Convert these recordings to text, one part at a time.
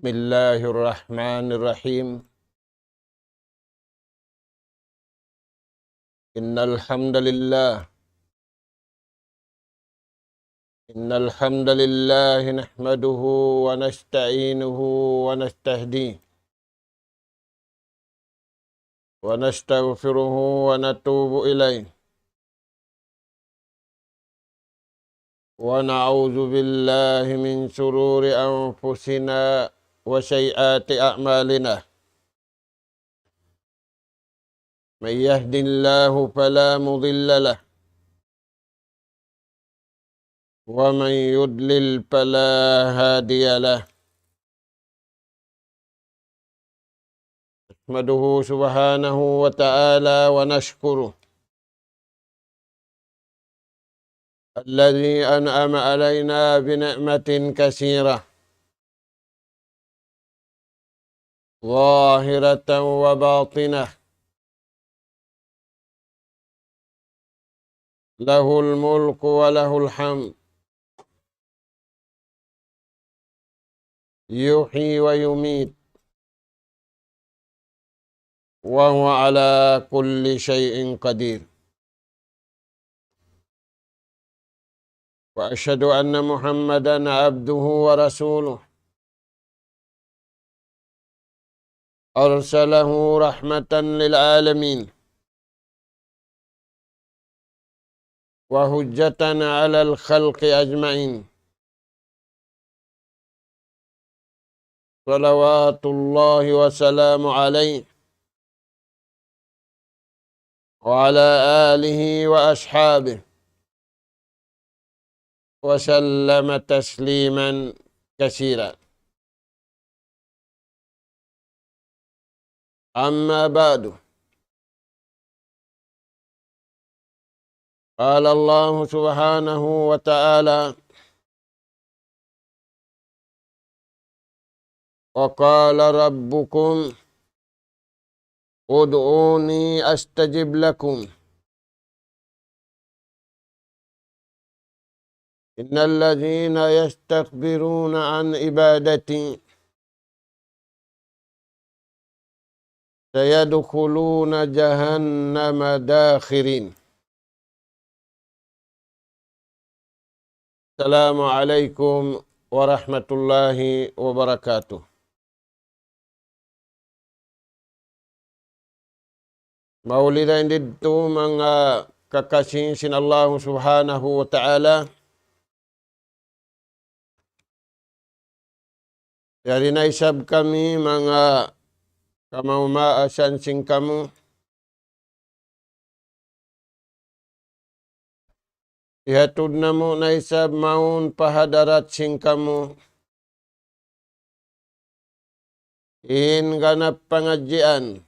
Bismillahirrahmanirrahim. Innal hamdalillah nahmaduhu wa nasta'inuhu wa nastahdihi wa nastaghfiruhu wa natubu ilaih wa na'udzu billahi min shururi anfusina wa sayyiati a'malina. Man yahdihillahu fala mudilla lahu wa man yudlil fala hadiya lahu. Nahmaduhu subhanahu wa ta'ala wa nashkuruh alladzi an'ama alaina bi ni'matin katsirah zahiratan wa batinah. Lahul mulku wa lahul hamd yuhyi wa yumit wa huwa ala kulli syai'in qadir. Wa asyhadu anna Muhammadan abduhu wa rasuluh arsalahu rahmatan lil alamin wa hujjatan 'alal khalqi ajma'in. Salawatullahi wa salamu alaihi wa ala alihi wa ashabihi wa sallama tasliman katsira. Amma ba'du. Qala Allah subhanahu wa ta'ala wa qala rabbukum ud'uni astajib lakum. Innal ladzina yastakbiruna an ibadati sayadkhuluna jahannama dakhirin. Assalamualaikum warahmatullahi wabarakatuh. Maulidain dito mga kakasin Allah subhanahu wa ta'ala. Dari naisab kami mga kamaumasan sing kamu. Ihatud namo naisab maun pahadarat sing kamu. In ganap pangajian.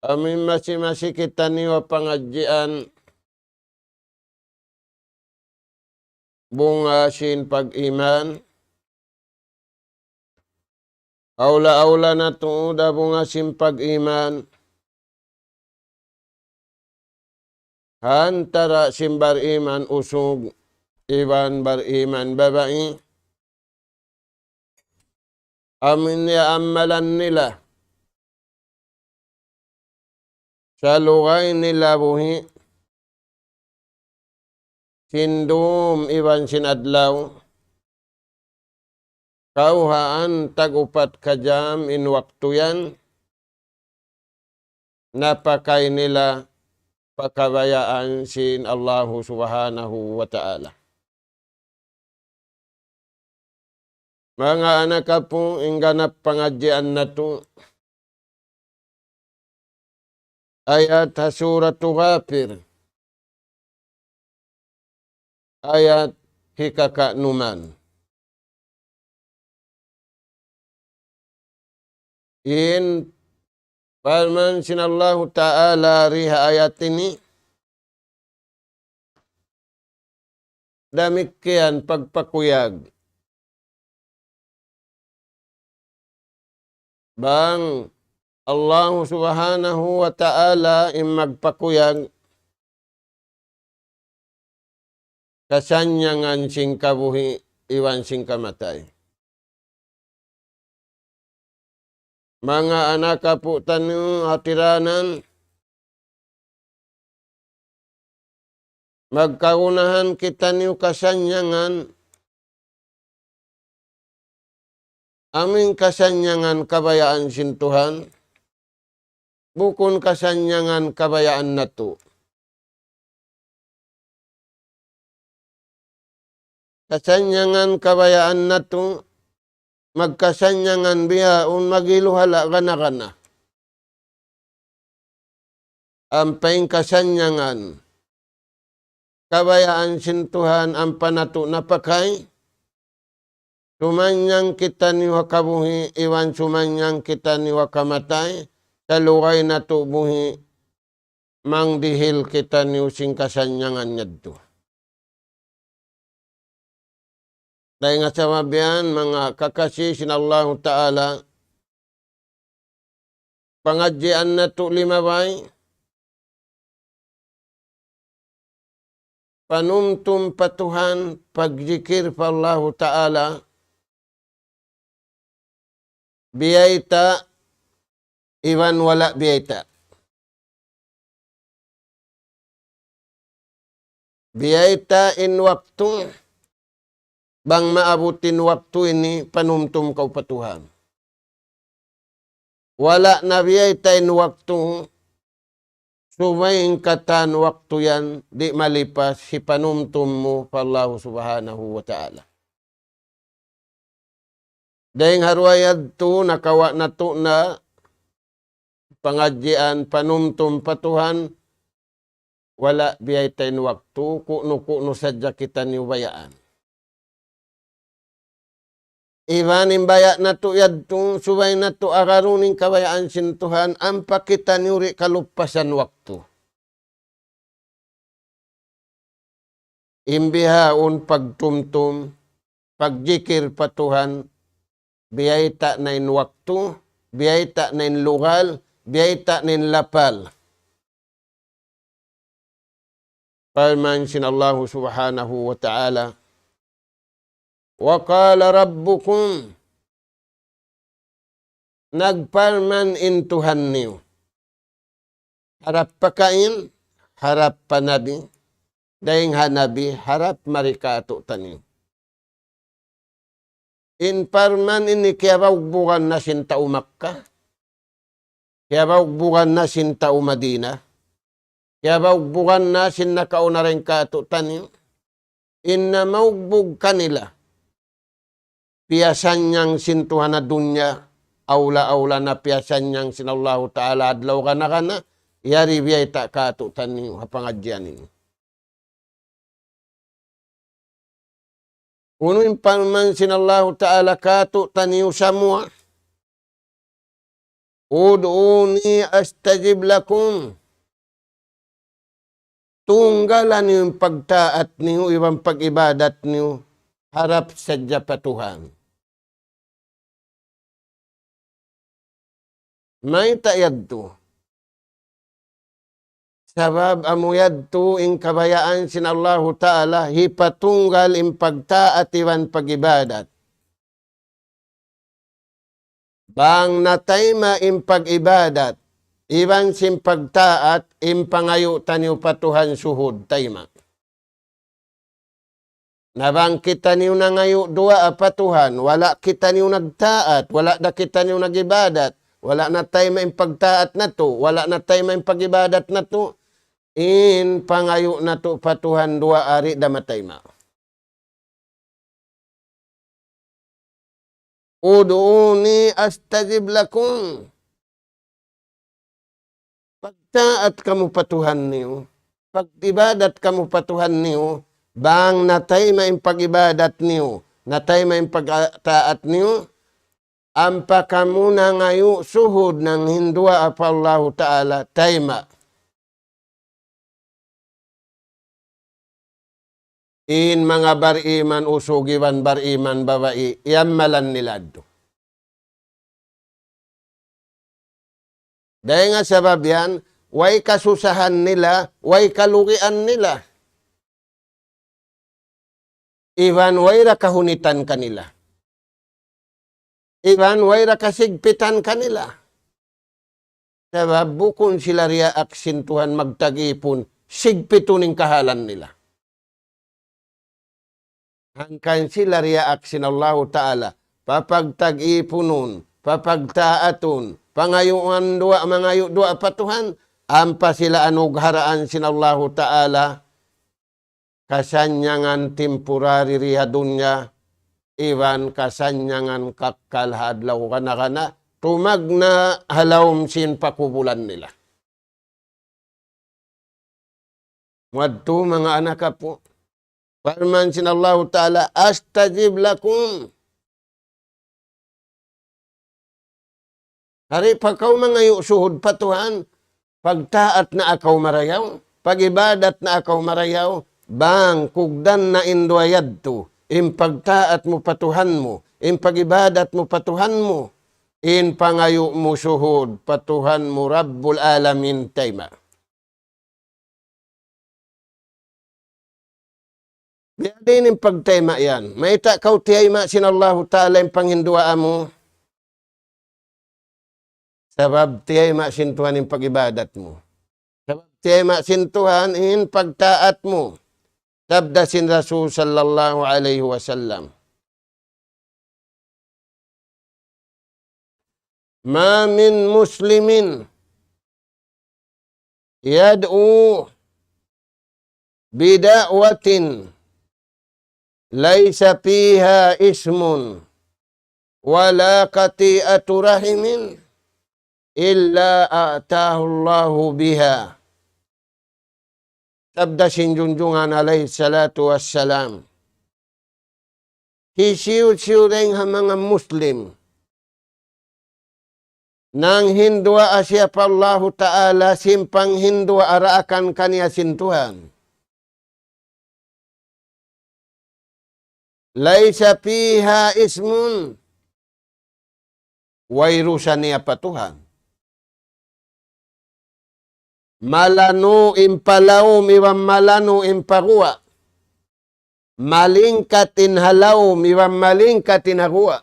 Amin masih kita niwa pangajian. Bunga sin pag-iman. Aula na tuuda bunga sin pag-iman. Antara simbar iman usug iban bar iman babai. Amin ya amalan nila. Sa lugay nila buhi. Sindum iban sinadlaw. Kauhaan tagupat kajam in waktu yan. Napakay nila pakabayaan sin Allah subhanahu wa ta'ala. Mga anak po, ingganap pangadjian na to. Ayat Suratu Ghafir. Ayat hikaka numan. In Firman sinallahu ta'ala riha ayat ini. Demikian pagpakuyag. Bang Allah subhanahu wa ta'ala magpakuyag kasanyangan sing kabuhi iwan sing kamatay. Mga anak po tanu hatiranan, magkaunahan kita niyo kasanyangan, aming kasanyangan kabayaan sintuhan, bukun kasanyangan kabayaan nato. Kasanyangan kabayaan nato, magkasanyangan biyaon magiluhala kana-kana. Ampaing kasanyangan, kabayaan sintuhan ang panato napakay, sumanyang kita ni wakabuhi, iwan sumanyang kita ni wakamatay, salukay na tubuhi, mangdihil kita ni using kasanyangan nyadto. Dahil nga sa mabiyan, mga kakasisin Allah Ta'ala, pangadjian na to limabay, panumtum patuhan, pagjikir pa Allah Ta'ala, biyayta, iwan wala biyayta. Biyayta in waktu, bang maabutin waktu ini, panumtum kau patuhan. Wala na biyayta in waktu, sumayin katan waktu yan, di malipas, si panumtum mo pa Allah Subhanahu wa Ta'ala. Dahil harwayad to, nakawa na to na, pangadjian, panumtum patuhan, wala biyay tayo waktu, kuno sadya kita niubayaan. Iban imbaya na to yadto, subay na to agaruning kabayaan sintuhan, ampa kita niuri kalupasan waktu. Imbihaon pagtumtum, pagjikir patuhan, biyay ta na in waktu, biyay ta na in lugal, biyay ta na in lapal. Firman Allah Subhanahu wa Ta'ala, wa qala rabbukum, nagparman in Tuhan niyo. Harap pakain, harap panabi, dahing hanabi, harap marikato taniyo. In parman ini kiyabaw bukan na sinta Makkah, kiyabaw bukan na sinta Madina, kiyabaw bukan na sinakaw na rin kato taniyo. Inna maugbog kanila, piyasan niyang sintuhan na dunya, aula-aula na piyasan niyang sinallahu ta'ala adlaw kana, yari biyay ta kato taniyo, hapangadyan ninyo. Uno yung paman sinallahu ta'ala kato taniyo samua, ud'uni astajib lakum, tunggalan yung pagtaat niyo, ibang pag-ibadat niyo, harap sadya patuhan. May tayad to. Sabab amuyad to ing kabayaan sinallahu ta'ala, hipatunggal ing pagtaat iwan pag-ibadat. Bang natayma ing pag-ibadat, iwan sim pagtaat, ing pangayo taniyo patuhan suhud tayma. Nabang kita niyo na ngayo dua apatuhan, wala kita niyo nagtaat, wala na kita niyo nagibadat, wala na tayo may pagtaat na to, wala na tayo may pagibadat na to, in pangayo na to patuhan dua ari damatay ma. Ud'uni astajib lakum. Pagtaat kamu patuhan niyo, pagibadat kamu patuhan niyo, bang natay may pagibadat niyo, natay may pagtaat niyo, ampa kamu na ngayo suhud ng hindua apa Allah Ta'ala tayma. In mga bariman usugiwan bariman babae, yamalan nilado. Dahil nga sabab yan, way kasusahan nila, way kalugian nila. Iwan waira kahunitan kanila. Iwan waira kasigpitan kanila. Sabab bukon sila riya aksin Tuhan magtag-ipon, sigpituning kahalan nila. Hangkan sila riya aksin Allah Ta'ala, papagtag-ipunon, papagtaaton, pangayuan dua, mangayu dua pa Tuhan, ampa sila anugharaan sin Allah Ta'ala, kasanyangan temporary riya dunya, iwan kasanyangan kakalhadlaw kana tumag na halawm sin pakubulan nila. Wadto mga anak po, Firman sin Allah Ta'ala, astajib lakum. Hari pagkaw mangayo suhod pa Tuhan, pagtaat na akaw marayaw, pagibadat na akaw marayaw, bang kugdan na indwayad to, impagtaat mo patuhan mo, impagibadat mo patuhan mo, in pangayo mo suhod patuhan mo Rabbul Alamin tayma. Biadin yung pagtema yan. May kau tiyayma sinallahu ta'ala yung panghindua mo. Sabab tiyayma sintuhan yung pagibadat mo. Sabab tiyayma sintuhan yung pagtaat mo. Sabda sin Rasul sallallahu alaihi wasallam. Ma min muslimin yad'u bida'watin laisa fiha ismun wala qati'atu rahimin illa a'tahu Allahu biha. Sabda sinjunjungan alaihi salatu wassalam. Hisiw-siw rin ha mga Muslim nang hindwa asya pa Allahu Ta'ala simpang hindwa araakan kaniya sintuhan. Laisa fiha ismun. Wairusan niya pa Tuhan. Malanu impalaw miwam malanu imparuwa. Malingkatin halaw miwam malingkatin haruwa.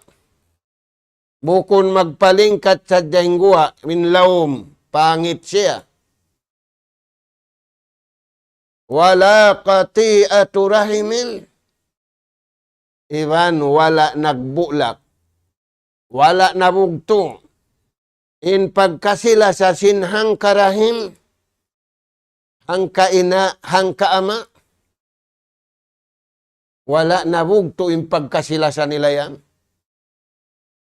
Bukon magpalingkat sa jengguwa minlawm pangit siya. Wala qati'atu rahimin. Iwan wala nagbulak, wala nabugto, in pagkasila sa sinhang karahim, hang kaina, hang kaama, wala nabugto in pagkasila sa nila yan.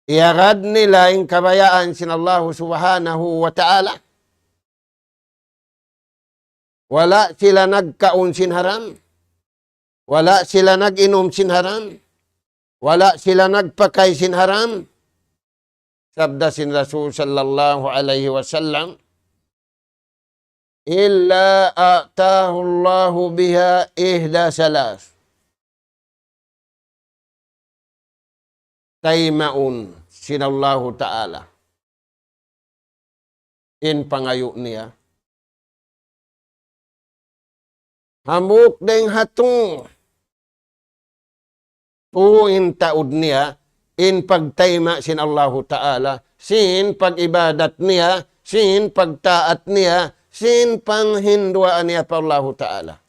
Iagad nila in kabayaan sin Allah subhanahu wa ta'ala. Wala sila nagkaun sin haram, wala sila naginom sin haram, wala sila nagpakay sin haram. Sabda sin Rasul sallallahu alaihi wasallam, illa a'tahu Allahu biha ihda salas. Taymaun sinallahu ta'ala. In pangayo niya. Hamuk deng hatong. Tuin taud niya, in pagtayma sin Allahu Ta'ala, sin pagibadat niya, sin pagtaat niya, sin panghindwaan niya pa Allahu Ta'ala.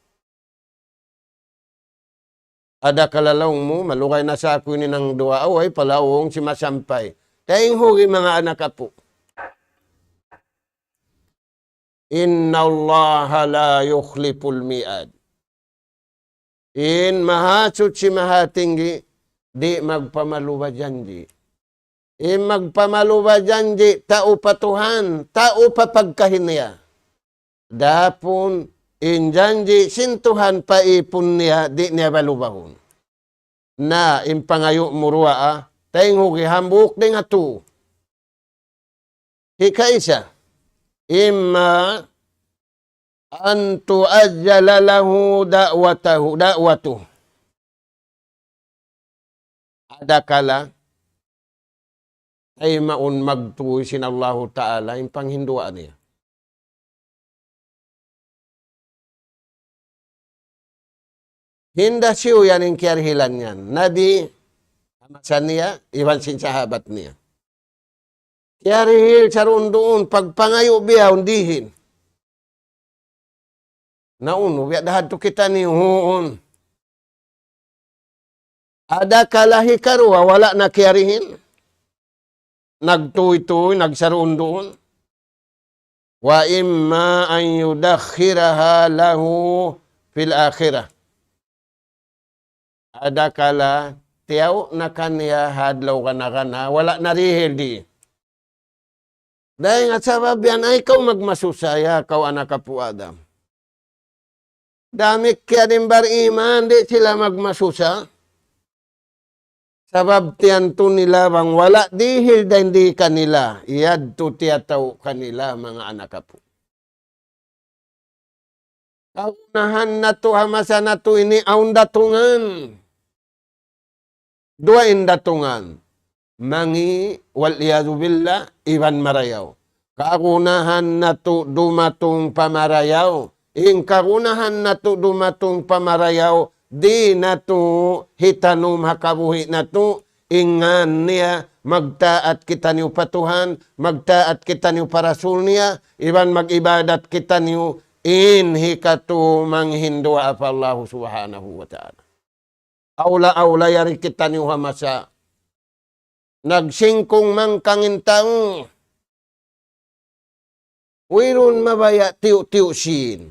Ada kalalawng mo, malukay na sa ako ni ng dua, away palawong si masampay. Tayong hugi mga anak po. Inna Allah la yukhliful mi'ad. In mahasut si mahatinggi, di magpamaluwa janji. In magpamaluwa janji, tao patuhan, tao papagkahin niya. Dapon, in janji, sintuhan paipon niya, di niya balubahon. Na, in pangayo murua, tayong hugi hambuk din atu. Hikaisa, imma, antu ajjala lahu da'watuh. Ada kala ay maun magtuoy sin Allah Ta'ala yung panghinduan niya. Hinda siyo yan yung kiarhilan yan. Nabi, amasan niya, iwan sin sahabat niya. Kiarhil sarun doon, pagpangayo biya, undihin. Nauno, biya dahad to kita ni huon. Ada kalahi karwa, wala na kiarihin. Nagtuy-tuy, nagsaroon doon. Wa imma an yudakhiraha lahu fil akhirah. Ada kala, tiyaw na kanya hadlaw ka na, wala narihil di. Dahil nga sabab yan, ay ikaw magmasusaya, ikaw anak ka po Adam. Dami kaya din bariman, di sila magmasusa. Sabab tiyan to nila bang wala dihil da hindi kanila. Iyad to tiyataw kanila mga anak ka po. Kaunahan na to, hamasa na to, ini aun datungan. Dua indatungan. Mangi waliyadu billah iban marayaw. Kaunahan na to dumatong pamarayaw. In kaunahan na to dumatong pamarayaw, di na to hitanum hakabuhi na to, ingan niya, magtaat kita niyo patuhan, magtaat kita niyo parasul niya, iban mag-ibadat kita niyo, in hikatu manghindua apa Allah subhanahu wa ta'ala. Aula-aula yari kita niyo hamasa. Nagsingkong mangkangin taong. Wirun mabaya tiyo-tiyo sin.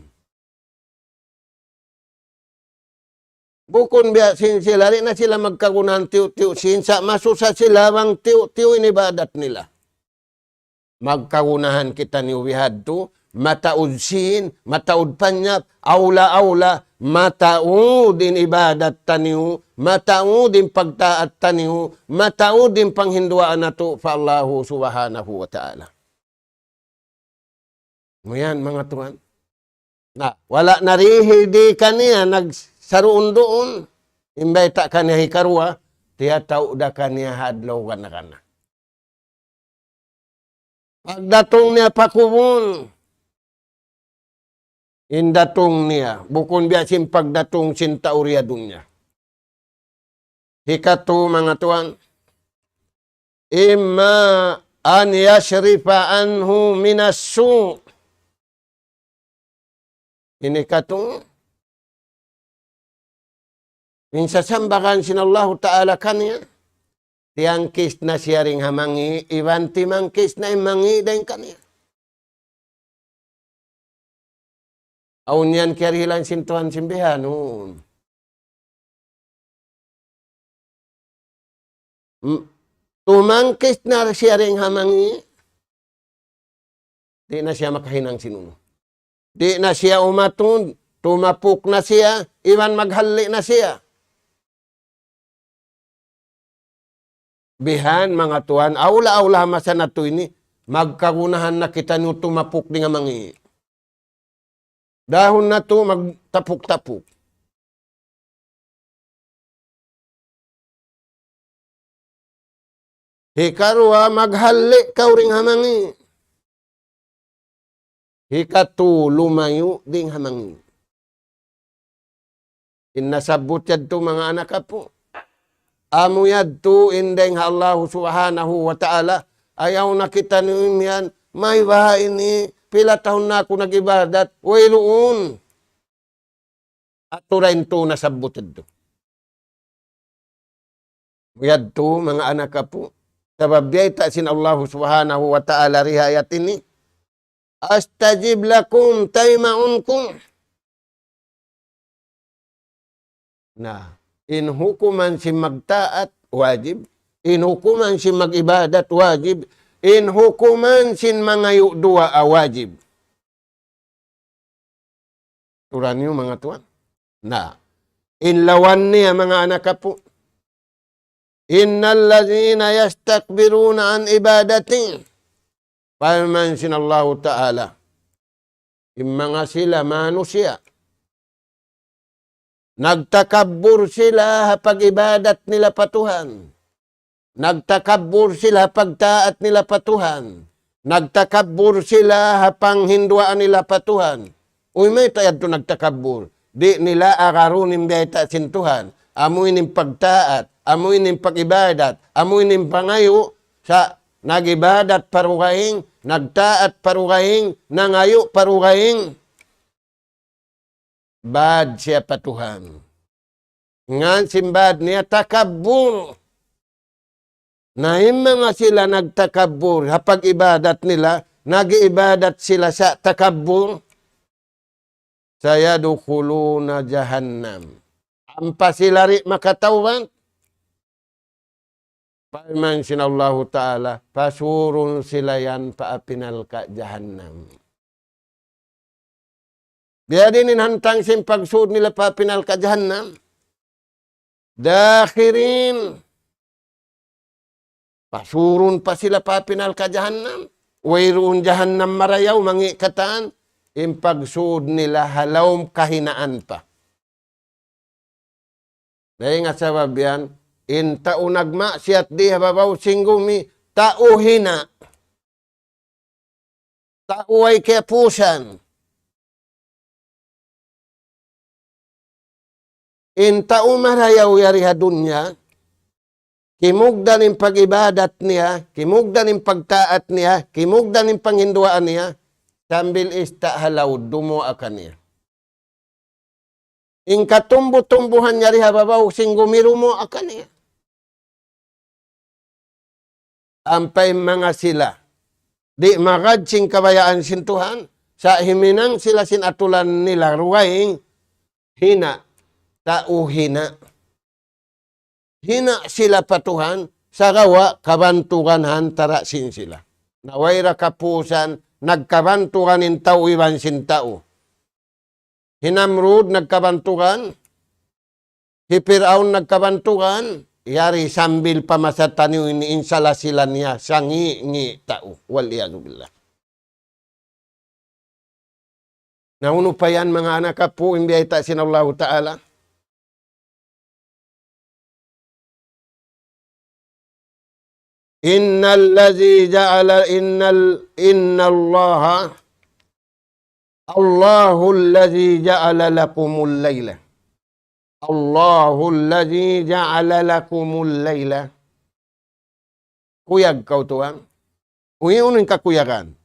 Bukon biya sin sila, rin na sila magkagunan tiyo-tiyo sin. Sa masusa sila, bang tiyo-tiyo inibadat nila. Magkagunahan kita ni wihad to, mataud sin, mataud panyap, aula-aula, mataud din ibadat taniyo, mataud din pagtaat taniyo, mataud din panghinduaan na to fa Allahu subhanahu wa ta'ala. Ngayon mga tuhan, na wala narihidi kaniya, nagsaroon doon, imbay ta kaniya hikarwa, tiyataw da kaniya hadlaw kana. Pagdatong niya pakubon, indatong niya, bukon biya sin pagdatong sinta uryadong niya. Hikatu mga tuan, imma an yashrifa anhu minassu. Ini katong, minsasambakan sinallahu ta'ala kanya, tiangkis na siya ring hamangi, iban timangkis na imangi din kanya. Aun yan karilan sintuhan simbihanun. Tumangkis na siya ring hamangi, di na siya makahinang sinuno. Di na siya umatun, tumapuk na siya, iwan maghali na siya. Bihan mga tuan, aula-aula masa na to ini, magkagunahan na kita niyo tumapuk di nga mangi. Dahon na to, magtapuk-tapuk. Hikarwa, maghali ka ring hamangi. Hikatu lumayo ding hamangi. Inasabot yad to mga anak po. Amo yad to indeng Allah subhanahu wa ta'ala. Ayaw na kita niyo yan. May bahay ni pila taon na ako nag-ibadat. Uy luon. At turain to nasabot yad to. Yad to mga anak po. Sabab di sin Allah subhanahu wa ta'ala rihayat ini. Astajib lakum tayma'unkum. Nah, in hukuman si magtaat, wajib. In hukuman si mag-ibadat, wajib. In hukuman sin mangayo dua, wajib. Turan niyo mga tuan. Nah, in lawan niya mga anak po. Innal ladzina yastakbiruna an ibadati. Paman sinallahu ta'ala. Yung mga sila manusia. Nagtakabur sila hapag ibadat nila patuhan. Nagtakabur sila pagtaat nila patuhan. Nagtakabur sila hapang hinduaan nila patuhan. Uy may tayad to nagtakabur. di nila akarunin biyayta sin Tuhan. Amoy ning pagtaat, amoy ning pagibadat, amoy ning pangayo sa nagibadat parugaing, nagtaat parugaing, nangayo parugaing. Bad siya pa Tuhan. Ngan simbad niya takabur. Na mga sila nagtakabur, hapag ibadat nila, nag-ibadat sila sa takabur, saya dukuluna jahannam. Ampa sila rin makatawan. Paiman sinallahu ta'ala, pasurun sila yan paapinal ka jahannam. Biya din inhantang simpagsud nila paapinal ka jahannam. Dakhirin. Pasurun pa sila papinal ka jahannam. Wayroon jahannam marayaw, mangi kataan. Impagsud nila halawm kahinaan pa. Dahil nga sabab yan, intao nagmaksiyat di hababaw singgumi, tao hina. Tao ay kepusan. Intao marayaw yari hadunya, kimugdan ng pag-ibadat niya, kimugdan ng pagtaat niya, kimugdan ng panghinduaan niya, sambil ista halaw, dumo akan niya. In katumbo-tumbuhan niya rin hababaw, singgumiro mo akan niya. Ampay mga sila, di magad sing kabayaan sin Tuhan, sa himinang sila sinatulan nila, ruwaing, hina, tao hina. Hina sila patuhan, sa gawa, kabantugan hantara sin sila. Nawayra kapusan, nagkabantugan in tao iban sin tao. Hinamrud, nagkabantugan. Hipiraon, nagkabantugan. Yari sambil pamasatan yung iniinsala sila niya, sangi tao. Waliyadullah. Nauno pa yan mga anak po, imbiyayta sinallahu ta'ala. Innallazi ja'ala innallaha Allahul ladzi ja'ala lakumul laila. Allahul ladzi ja'ala lakumul laila. Kuyag kau tuang. Uyunin ka kuyagan.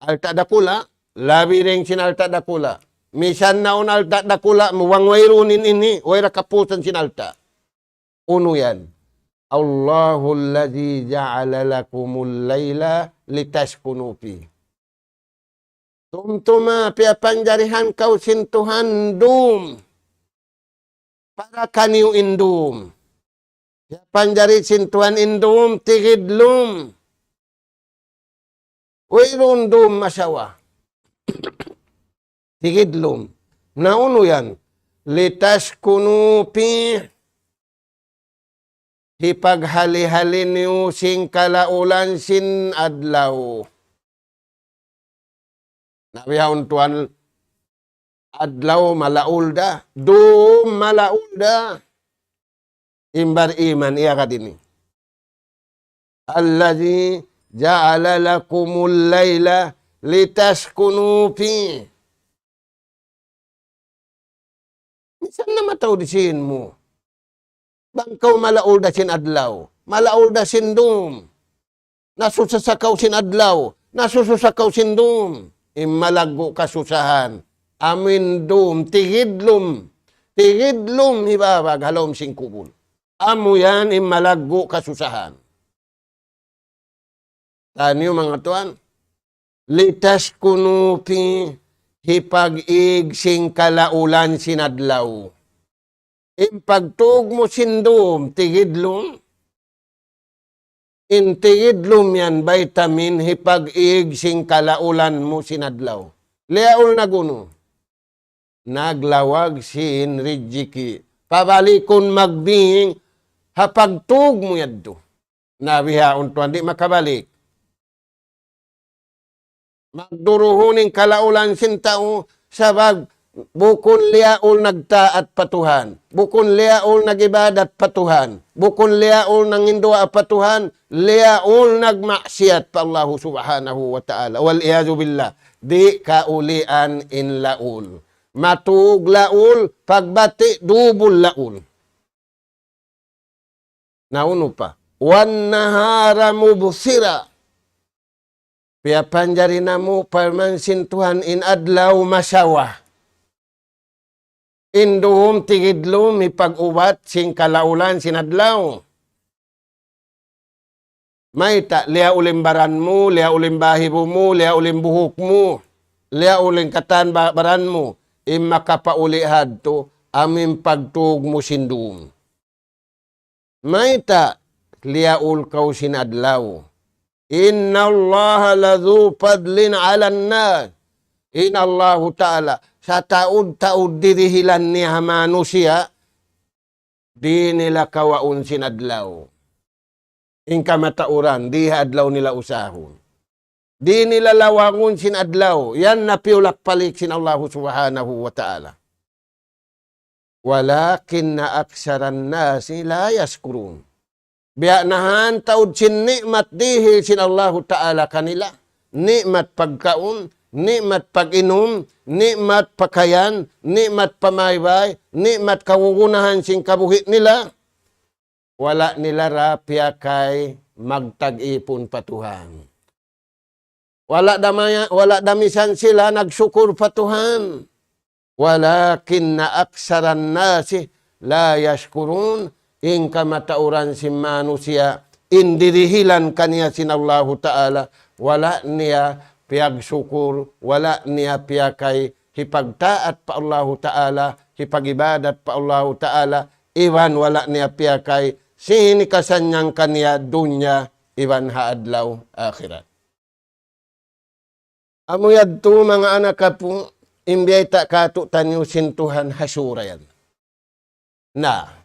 Alta dakula, labi ring sinalta dakula. Misan naon alta dakula, muwang wayrunin ini, wayra kapusan sinalta. Uno yan. Allahul ladzi ja'ala lakumul laila litaskunu fi. Tumtuma piapanjarihan kau sintuhan dum. Para kaniu indum. Piapanjari sintuhan indum tigidlum. Wairun dum masawa. Tigidlum. Nauno yan. Litaskunu fi. Hipaghali-hali niyo sing kalaulan sin adlaw. Nabihaon tuan adlaw malaulda. Dum malaulda. Imbar iman iya ka dini. Allazi ja'ala lakumul layla litaskunu fi. Misan na mataw disin mo. Bangkaw malaulda sin adlaw. Malaulda sin dum. Nasusasakaw sin adlaw. Nasusasakaw sin dum. Imalago kasusahan. Amin dum. Tigidlum. Tigidlum hibabag halom sing kubul. Amo yan imalago kasusahan. Tanyo mga tuan. Litas kunupi hipag-ig sing kalaulan sin adlaw. Impagtug mo sindom, tigidlum. Intigidlum yan, vitamin, hipag-ig, sing kalaulan mo sinadlaw. Leaul na guno. Naglawag sin rijiki. Pabalikon magbing, hapagtug mo yaddo. Nabihaon tuan, di makabalik. Magduruhuning kalaulan sin tao, sabag, bukon liaul nagtaat patuhan. Bukon liaul nagibadat patuhan. Bukon liaul nangindua patuhan. Liaul nagmaksiyat pa Allah subhanahu wa ta'ala. Wal iyazu billah. Di kaulian in laul. Matug laul, pagbati dubul laul. Nauno pa. Wan nahara mubsira. Pia panjari namu parmansin Tuhan in adlaw masawah. Induhum tigidlum ipag-ubat sing kalaulan sinadlaw. May ta, liya ulim baran mo, liya ulim bahibo mo, liya ulim buhok mo, liya ulim katan baran mo, makapaulihad to, aming pagtug mo sindum. May ta, liya ulkaw sinadlaw. Inna Allah ladhu padlin ala nas. Inna Allah ta'ala, sa taud-taud dirihilan niya manusia, di nila kawaun sinadlaw. Ingka matauran, di adlaw nila usahon. Di nila lawangun sinadlaw. Yan na piulak palik sin Allah subhanahu wa ta'ala. Walakin na aksaran nasi la yaskurun. Biya nahan taud sin nikmat dihil sin Allah ta'ala kanila. Nikmat pagkaun, nikmat pag-inom, nikmat pakayan, nikmat pamaybay, nikmat kawugunahan sin kabuhit nila. Wala nila rapya kay magtag-ipon patuhan. Wala damisan sila nagsukur patuhan. Walakin na aksaran nasi la yashkurun. Ingka matauran si manusia, indirihilan kaniya sin Allah ta'ala, wala niya piyagsukur, wala niya piyakay hipagtaat pa Allah ta'ala, hipagibadat pa Allah ta'ala, iwan wala niya piyakay sinikasanyang kaniya dunya, iwan haadlaw akhirat. Amuyad to mga anak ka po, imbiyay ta kato tanyo sintuhan hasura yan. Na,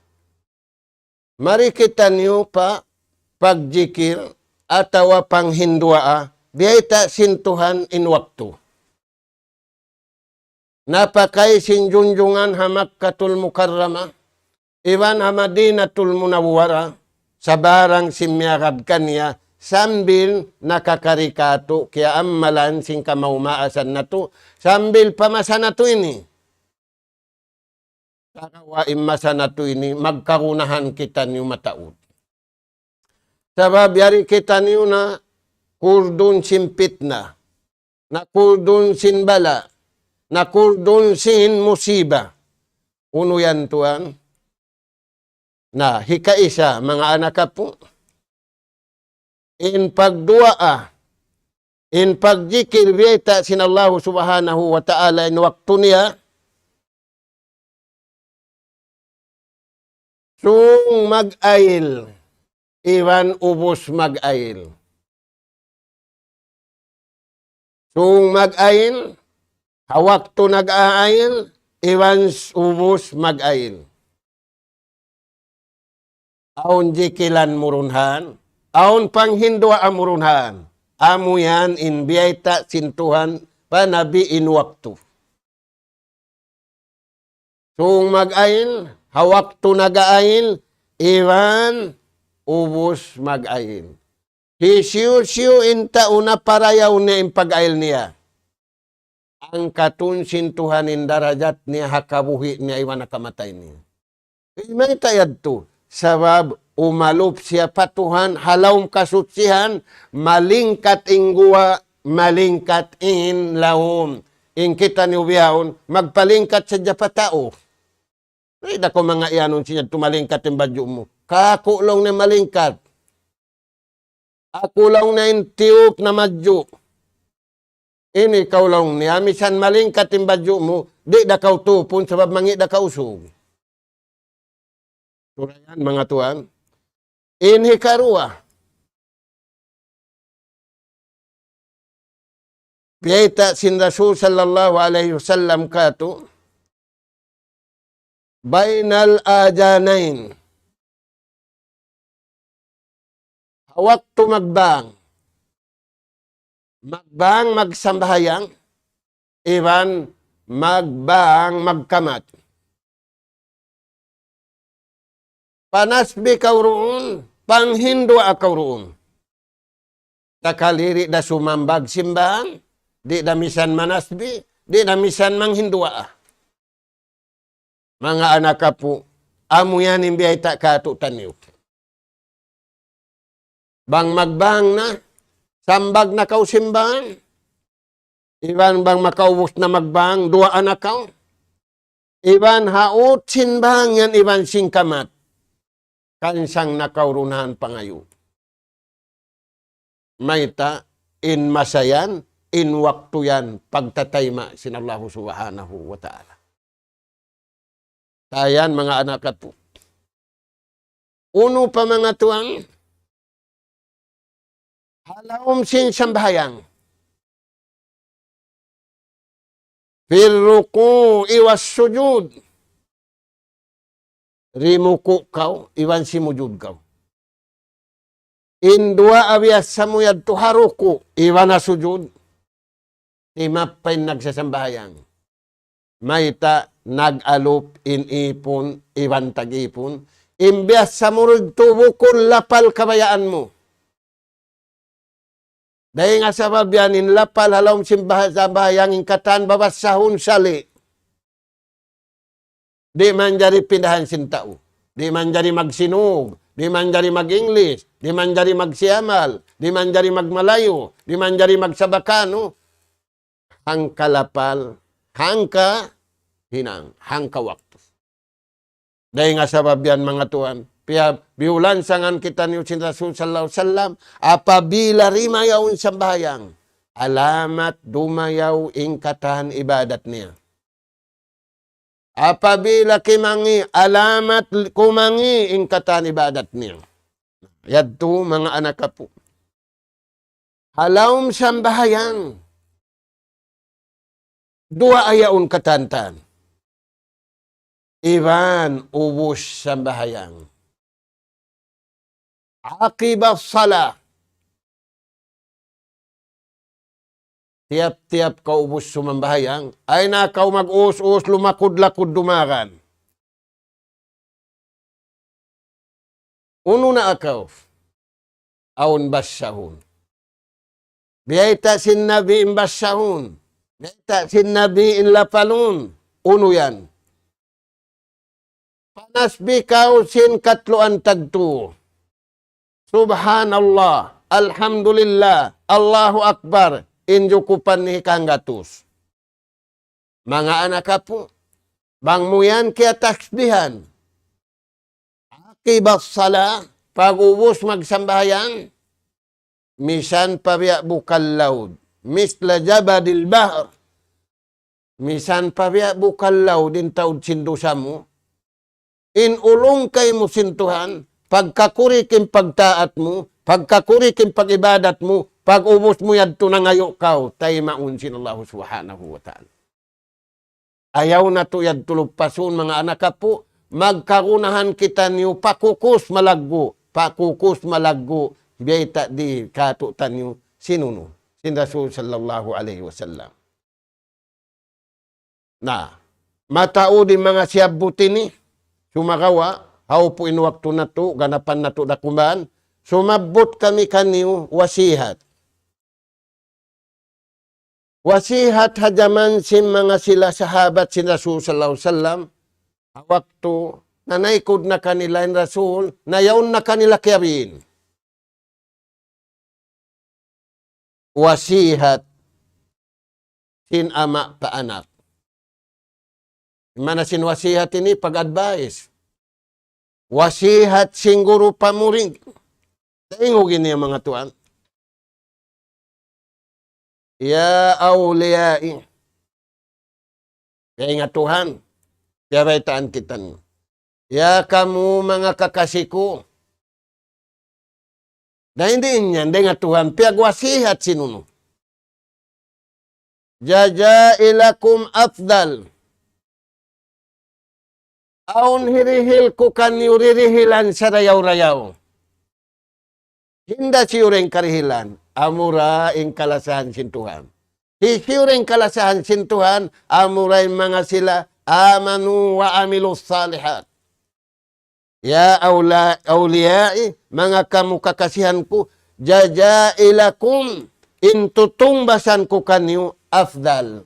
mari kita niyo pa pagjikir atawa panghindwaa, biyay ta sintuhan in waktu. Napakay sinjunjungan hamakkatul mukarrama, iwan hamadinatul munawwara, sa barang simyakad kanya, sambil nakakarikato, kaya amalan sing kamaumaasan na to, sambil pamasa na to ini. Kakawain masa na to ini, magkarunahan kita niyo mataud. Sabab yari kita niyo na kurdun simpit na kurdun sin bala, na kurdun sin musiba. Uno yan tuan. Na hikaisa, mga anak ka po. In pagduaa, in pagjikir biyeta sin Allah subhanahu wa ta'ala in waktu niya, sung mag-ail, iwan ubos mag-ail. Sung mag-ail, hawak to nag-ail, iwan ubos mag-ail. Aun jikilan murunhan, aun panghindwa amurunhan, amo yan in biyayta sintuhan panabi in waktu. Sung mag-ail, hawak to nag-ail, iwan ubos mag-ail. Hisiyo-siyo inta una parayaw niya in pag-ail niya. Ang katun sintuhanin darajat niya hakabuhi niya iwan nakamatay niya. May tayad to. Sabab umalup siya patuhan, halawm kasutsihan, malingkat ingguwa, malingkat in lahom. In kita ni ubiyahon, magpalingkat sa japatao. Ay, dako mga iyanon siya, tumalingkat yung badyo mo. Kakulong na malingkat. Ako lang na yung tiyop na madyo. Ini ikaw lang niya, misan malingkat yung badyo mo, di da kaw tupon, sabab mangi da kausog. Turayan, mga tuan. Inhi karua. Piyayta sin Rasul sallallahu alaihi wasallam kato, bainal ajanain. Hawak to magbang. Magbang magsambahayang, iwan magbang magkamat. Panasbi kaw roon, panghindwa akaw roon. Takaliri da sumambag simbahan, di da misan manasbi, di da misan manghindwa. Mga anak po, amo yan imbiyay ta katutan niyo. Bang magbang na, sambag na kau simbahan. Iban bang makaubos na magbang, dua anak kau. Iban haot sinbang yan, iban singkamat. Kansang nakaurunahan pangayo. Mayta, in masayan, in waktu yan, pagtatayma sinallahu subhanahu wa ta'ala. Tayan mga anak po. Uno pa mga tuang, halawom sin sambahayang. Firruku iwas sujud. Rimuku kau, iwan simujud kau. Indua abias samuyad tuharuku, iwan na sujud. Timapay nagsasambahayang. Mayta nag-alup, inipon, iwan tag-ipon. Imbias samurud tubukon lapal kabayaan mo. Dahil nga sabab yan, inlapal halawm simbahayang ingkatan babas sahun sali. Di man jari pindahan sintao. Di man jari magsinog. Di man jari mag-English. Di man jari magsiamal. Di man jari magmalayo. Di man jari magsabakano. Hangka lapal. Hangka hinang. Hangka waktu. Dahil nga sabab yan mga tuan. Pia biulan sangan kita ni Usin Rasul sallallahu alaihi wasallam. Apabila rimayaw sambahayang. Alamat dumayaw ingkatahan ibadat niya. Apabila kimangi, alamat kumangi ingkatan ibadat niya. Yadto mga anak po. Halawm sambahayang. Dua ayaon katantan. Iban ubus sambahayang. Akibah salah. Tiap-tiap kau ubus sumambahayang, ay na kau mag-us-us, lumakod-lakod dumaran. Uno na akaw, aun basyahun. Biyayta sin nabi in basyahun. Biyayta sin nabi in lapalun. Uno yan. Panasbi kau sin katluan tagtu. Subhanallah, alhamdulillah, Allahu Akbar. Injukupan ni kanggatus. Mga anak po, bang mo yan kaya taksbihan. Akibas sala, pag-ubos magsambahayan, misan pabiya bukal laud, misla jabadil bahr, misan pabiya bukal laud, in taud sindusa mo, in ulong kay mo sintuhan, pagkakurikin pagtaat mo, pagkakurikin pagibadat mo, pag-ubos mo yadto na ngayo kaw, tayo maunsin Allah subhanahu wa ta'ala. Ayaw na to yadto lugpason mga anak po, magkarunahan kita niyo pakukus malaggo, biyayta di katutan niyo sinuno, sin Rasul sallallahu alaihi wasallam. Na, matao din mga siyabuti ni, sumagawa, hao po inwakto na to, ganapan na to dakuman, sumabot kami kaniyo wasihat. Wasihat hajaman sin mga sila sahabat sin Rasul sallallahu alaihi wasallam. Waktu nanaikod na kanila in Rasul, nayaon na kanila kiyarin. Wasihat sin ama pa anak. Mana sin wasihat ini pag-advise. Wasihat sin guru pamuring. Tingog ini mga tuan. Ya awliyai. Kaya nga Tuhan, piyabaitaan kita niyo. Ya kamu mga kakasiku. Na hindi niyan, nga Tuhan, piyagwasihat sinuno. Jajailakum afdal. Aun hirihil ko kanyo ririhilan sa rayaw-rayaw. Hinda siyureng karihilan. Amura ing kalasahan sin Tuhan. Siyureng kalasahan sin Tuhan, amura ing mga sila, amanu wa amilus salihat. Ya awliyai, mga kamukakasihan ko, jajailakum, intutungbasan ko kanyo afdal.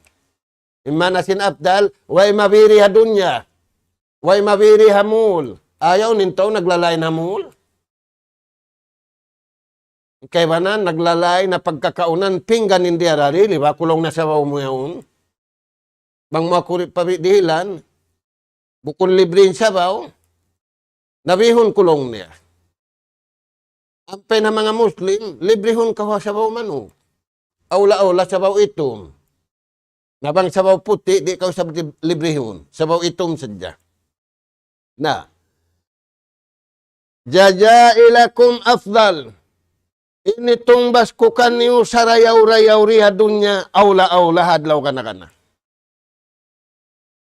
Imana sin afdal, wa mabiri dunya. Way mabiri hamul. Ayaw nintaw naglalay na hamul. Kaya ba na, naglalay na pagkakaunan, pinggan hindi arari, liba, kulong na sa mo yaon. Bang makurit pabidihilan, bukon librin sabaw, nabihon kulong niya. Ampay na mga Muslim, librihon kawa sabaw manu. Aula-aula sabaw itom. Nabang sabaw puti, di ka sabaw librihon. Sabaw itom sadya. Na, jajailakum afdal. Initong baskukan niyo sa rayaw-rayaw riha dunya, aula-aula hadlaw kana.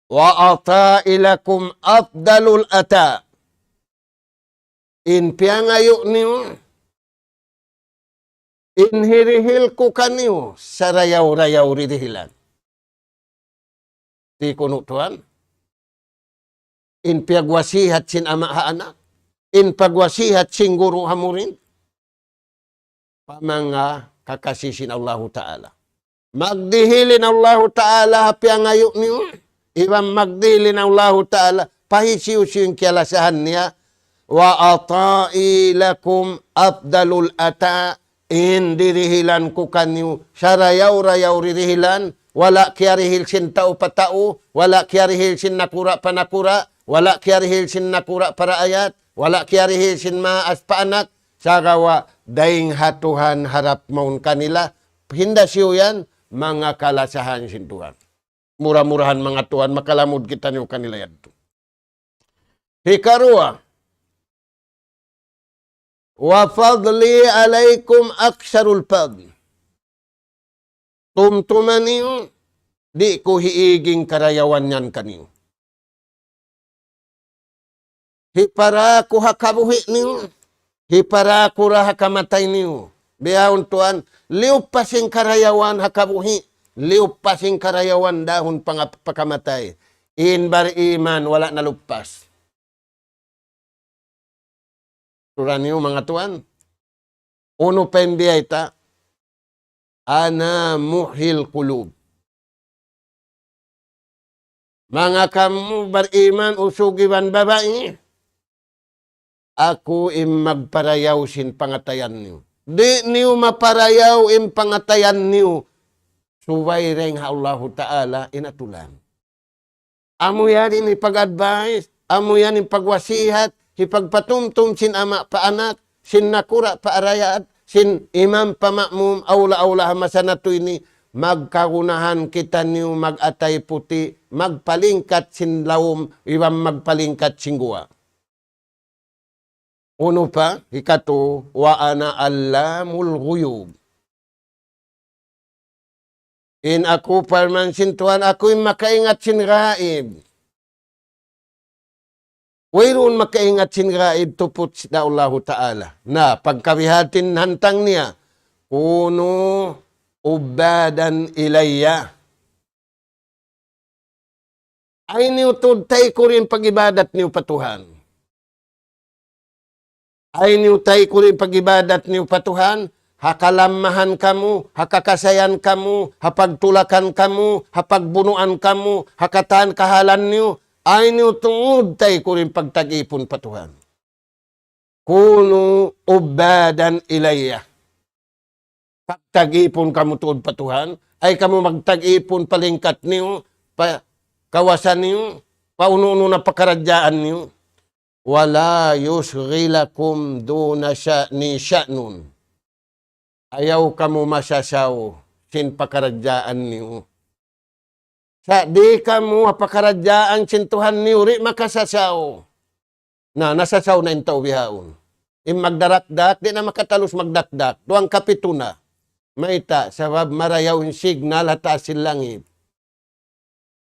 Wa atailakum afdalul ata. In piangayo niyo, inhirihil ko kaniyo sa rayaw-rayaw rihilan. Di kuno tuan. In piagwasihat sin ama anak. In pagwasihat sin guru hamurin. Pamanga kakasisin Allah Ta'ala. Magdihilin Allah Ta'ala piangayo niyo. Ibang magdihilin Allah Ta'ala. Pahisiyo-siyo yung kialasahan niya. Wa atai lakum afdalul ata. Indirihilan ko kanyo. Sarayaw-rayaw ririhilan. Wala kiarihil sin tao patao. Wala kiarihil sin nakura panakura. Wala kiarihil sin nakura para ayat. Wala kiarihil sin maas paanak. Sagawa daing hatuhan harap maun kanila. Hinda siyo yan, mga kalasahan sin Tuhan. Murah-murahan mga Tuhan, makalamod kita niyo kanila yan. Hikarua. Wa fadli alaikum aksarul fadl. Tumtuman niyo, di ko hiiging karayawan yan kaniyo. Hipara ko hakabuhi niyo. Hipara ko hakamatay niyo. Biyahon Tuhan, liup pasing karayawan hakabuhi. Liup pasing karayawan dahon pakamatay. Inbar iman, wala na lupas. Turan niyo mga Tuhan. Uno pendiya ita. Ana muhil kulub. Mga kamu beriman usugiban babae. Ako magparayaw sin pangatayan niyo. Di niyo maparayaw pangatayan niyo. Suway ring Allah Ta'ala inatulan. Amo yan ipag-advise. Amo yan ipagwasihat. Ipagpatumtum sin ama paanak. Sin nakura paarayat. Sin imam pamakmum. Aula-aula hamasanato ini. Magkagunahan kita niyo mag-atay puti. Magpalingkat sin lawom. Iwang magpalingkat sin guwa. Uno pa, ikato, wa ana allamul ghuyub. In ako parman sin Tuhan, ako'y makaingat sin gaib. Wayroon makaingat sin gaib tupot sida Allah Ta'ala. Na pagkabihatin hantang niya, kuno ubadan ilayya. Ay niyo tudtay ko rin pag-ibadat niyo patuhan. Ay niutay ko rin pag-ibadat niyo patuhan, hakalamahan kamu, hakakasayan kamu, hapagtulakan kamu, hapagbunuan kamu, hakatahan kahalan niyo, ay niyo tungod tay ko rin pagtag-ipon patuhan. Kuno ubadan ilayya. Pagtag-ipon kamu tuod patuhan, ay kamu magtag-ipon palingkat niyo, kawasan niyo, pauno-uno na pakaradyaan niyo. Wala yusghilakum duna sya'ni sya'nun. Ayaw kamu masasaw sin pakaradyaan niyo. Sa di kamu pakaradyaan sin Tuhan niyo, ri makasasaw. Na, nasasaw na intaw bihaon. Magdarakdak, di na makatalos magdakdak. Duang kapituna. Maita, sabab marayaw yung signal hata silangit.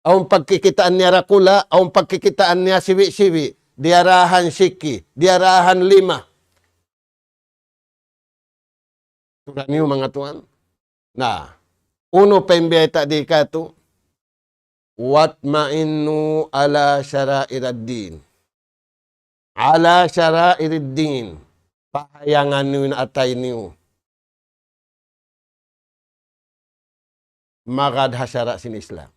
Ang pagkikitaan niya rakula, ang pagkikitaan niya siwi-siwi. Diarahan siki, diarahan lima. Turan niyo mga Tuhan. Na, uno pembeta di kato, wat ma'innu ala syara'iriddin. Ala syara'iriddin. Pahayangan niyo na atay niyo. Magad hasyara sin Islam.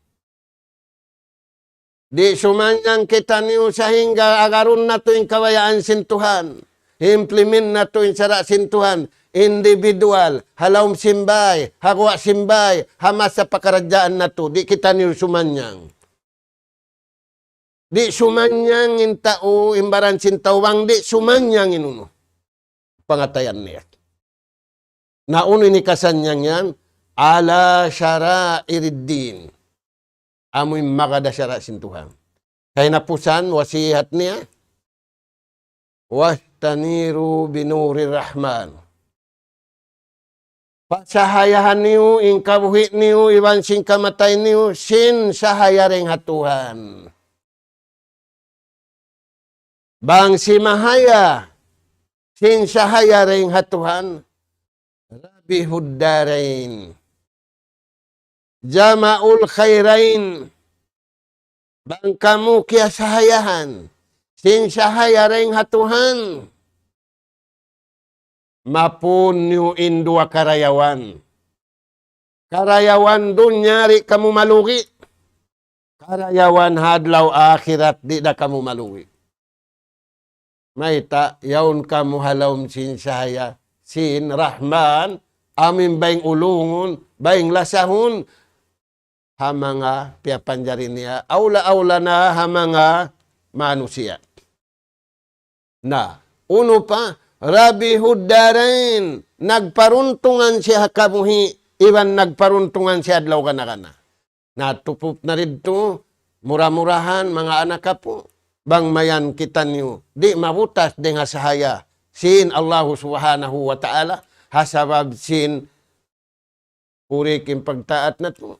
Di sumanyang kita niyo sehingga agarun na to yung kawayaan sin Tuhan. Implement na to yung sara sin Tuhan. Individual, halawm simbay, hagwa simbay, hamas sa pakarajaan na to. Di kita niyo sumanyang. Di sumanyang in tao, imbaran sin tawang, di sumanyang inuno. Pangatayan niya. Nauno ni kasanyang yan, ala syara'iddin. Amoy makada syara sin Tuhan. Kaya napusan, wasihat niya, wastaniru binuri rahman. Pasahayahan niyo, ing kabuhi niyo, iwan sing kamatay niyo, sin sahaya ring hatuhan. Bang si mahaya, sin sahaya ring hatuhan, rabi huddarain, jama'ul khairain, bang kamu kia sahayahan, sin sahaya ring hatuhan, mapun niyo indua karayawan. Karayawan dun nyari kamu malugi. Karayawan hadlaw akhirat di da kamu malugi. Maita, yaun kamu halawm sin sahaya, sin rahman, amin baing ulungun, baing lasahun, hamanga piapanjarin niya, aula-aula na hamanga manusia. Nah, uno pa, rabi huddarain, nagparuntungan siya kamuhi, iwan nagparuntungan siya adlaw kana-kana. Natupup na rito, murah-murahan, mga anak kapo, bang mayan kita niyo, di mabutas dengan sahaya, sin Allah subhanahu wa ta'ala, hasabab sin, purik in pagtaat na to,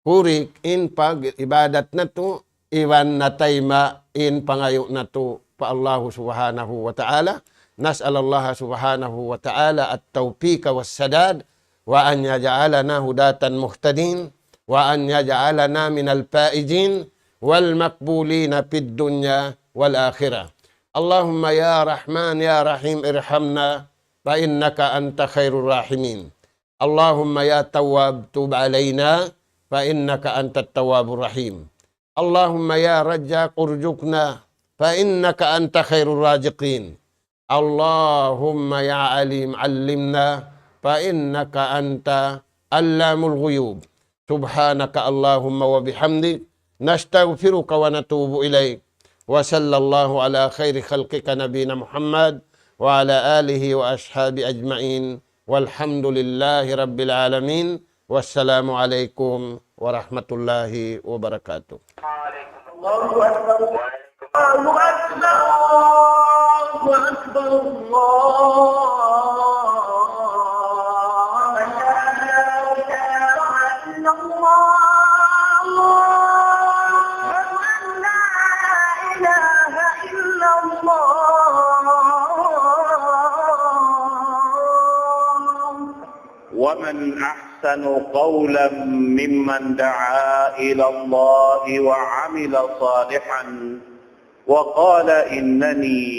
purik in pag-ibadat na to, iwan natayma in pangayo na to, pa Allah subhanahu wa ta'ala. نسأل الله سبحانه وتعالى التوفيق والسداد وأن يجعلنا هداة مهتدين وأن يجعلنا من الفائزين والمقبولين في الدنيا والآخرة. اللهم يا رحمن يا رحيم ارحمنا فإنك أنت خير الراحمين. اللهم يا تواب توب علينا فإنك أنت التواب الرحيم. اللهم يا رجاق ارزقنا فإنك أنت خير الرازقين. اللهم يا عليم علمنا فإنك أنت علام الغيوب. سبحانك اللهم وبحمدك نستغفرك ونتوب إليك. وصلى الله على خير خلقك نبينا محمد وعلى آله وأصحابه أجمعين والحمد لله رب العالمين والسلام عليكم ورحمة الله وبركاته. الله أكبر الله أكبر الله أكبر الله لا إله إلا الله لا إله إلا الله. ومن أحسن قولا ممن دعا إلى الله وعمل صالحا وقال إنني